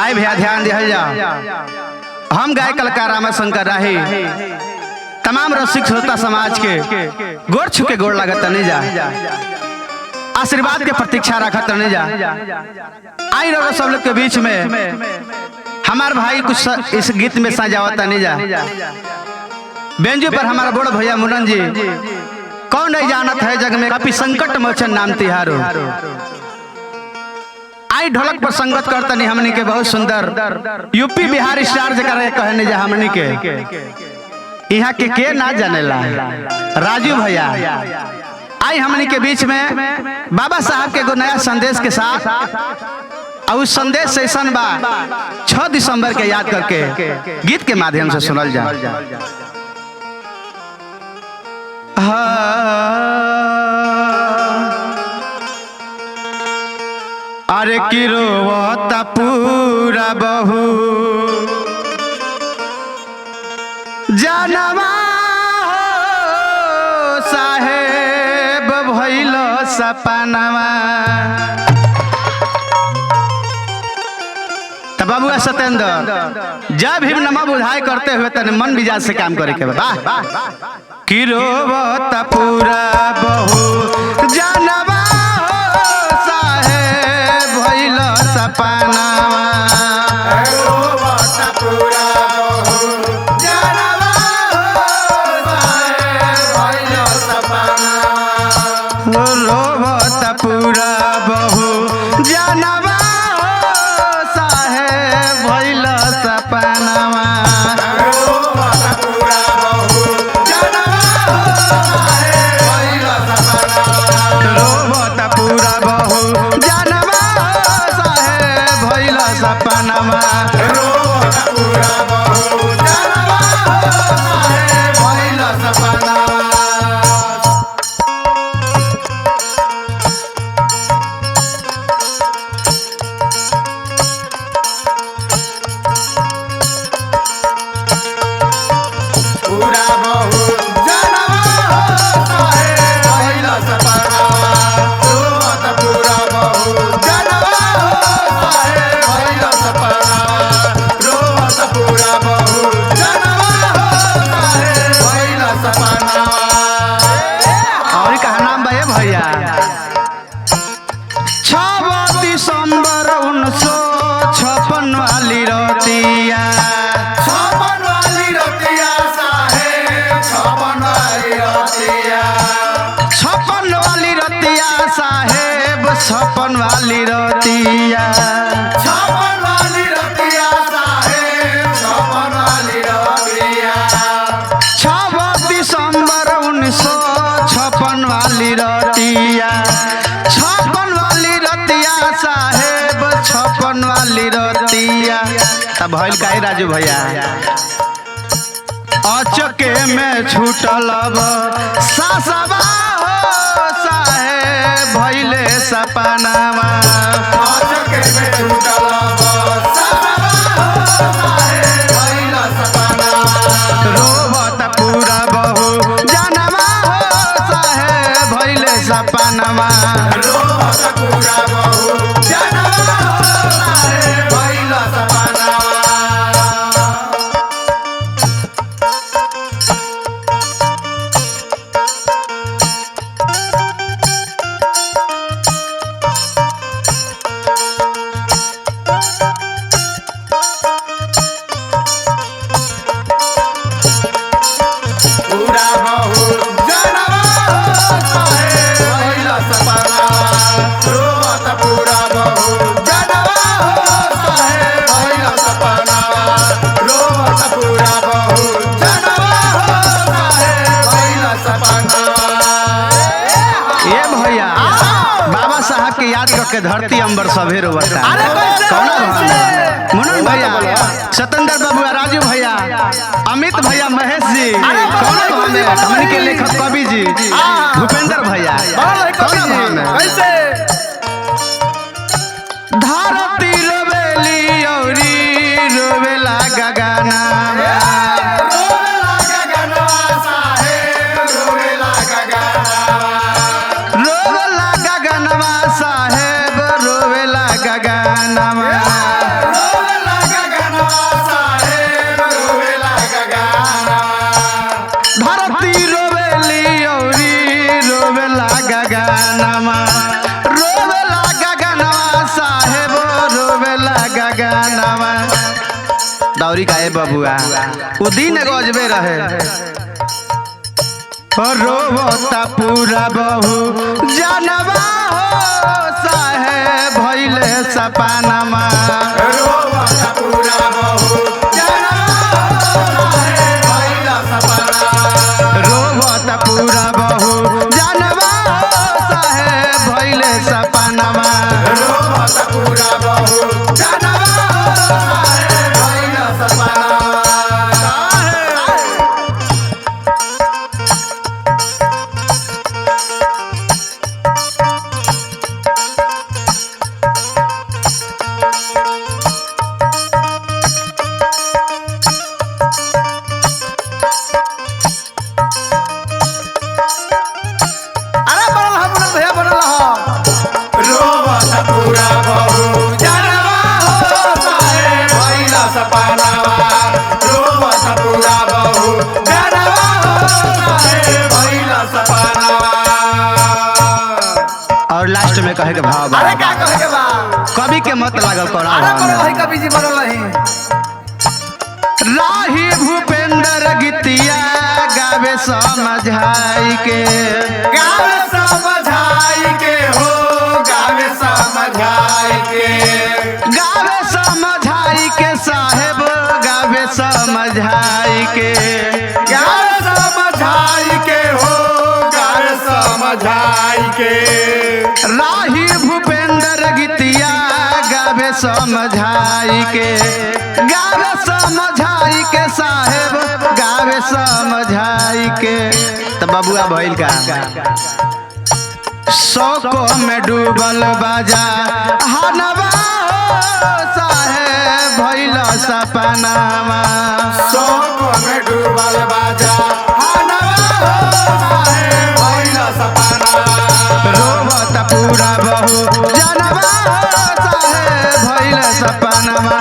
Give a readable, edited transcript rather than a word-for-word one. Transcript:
आए भैया ध्यान दिया जा। हम गाय कलाकार रामाशंकर राही तमाम रसिक श्रोता समाज के गोर छुके गोर लागत नहीं जा, आशीर्वाद के प्रतीक्षा रखत नहीं जा। आई रहो सब लोग के बीच में हमार भाई कुछ इस गीत में सजावत नहीं जा। बेंजू पर हमारा बड़ भैया मुनन जी कौन नहीं जानत है जग में काफी संकट मोचन नाम तिहारो। आई ढोलक पर संगत करता नहीं हमनी के बहुत सुंदर यूपी बिहार स्टार जगह कहने जा हमनी के यहाँ के ना जानेला राजू भैया। आई हमनी के बीच में बाबा साहब के एगो नया संदेश के साथ और उस संदेश सेशन बा 6 दिसंबर के याद करके गीत के माध्यम से सुनल जा। अरे की रोवता पूरा बहू जनवा साहेब भइल सपनवा। तब बाबुआ सत्येंद्र जब भी नमा बुझाई करते हुए तने मन मिजाज से काम करे के बा। कि रोवत पूरा बहू जनवा साहेब भइल सपनवा। रोवत पूरा बहू जनवा साहेब भइल सपनवा। रोवत पूरा बहू जनवा साहेब भइल सपनवा। छप्पन वाली रतिया 6 दिसंबर 1956 वाली रतिया 56 वाली रतिया साहेब 56 वाली रतिया। तब भइल काहे राजू भैया अचके में छूटल सासवा साहेब भइले सपनावा। रोवत पूरा बहू जनवा साहेब भइले सपनावा। याद करके धरती अंबर सभे रोवता। मुनन भैया सत्येंद्र बाबू राजू भैया अमित भैया महेश जी हमन के लेखक कवि जी भूपेंद्र भैया धरती रोवेली औरी रोवेला गगना। रोवेला गगनवा तौरी का बबुआ वो दिन गजबे रहे रोवता पूरा बहू जानवा हो साहे भइले सपनमा रोवता पूरा बहू जानवा हो साहे भइले सपना रोवता पूरा बहू जानवा हो साहे भइले सपनमा रोवता पूरा बहू जानवा हो साहे भइले सपना पूरा बहू जानवा हो साहे भइले सपनावा रोवता पूरा बहू जानवा हो साहे भइले सपनावा। और लास्ट में कहे के भाव अरे का कहे के बा कवि के मत लागल करा अरे पर भाई कवि जी बनल रही राही भूपेंद्र गीतिया गावे समझाई के गावे समझाई के हो गावे समझाई के गावे समझाई के साहेब गावे समझाई के गावे समझाई के हो गावे समझाई के राही भूपेंद्र गीतिया गावे समझाई के गावे समझाई के साहेब गावे समझाई के तो बबुआ भइल का शौको में डूबल बाजा हनवा हो साहेब भइल सपनामा शौक में डूबल बाजा हनवा हो साहे भइले सपना रोवत पूरा बहू जानवा हो साहेब भइल सपनामा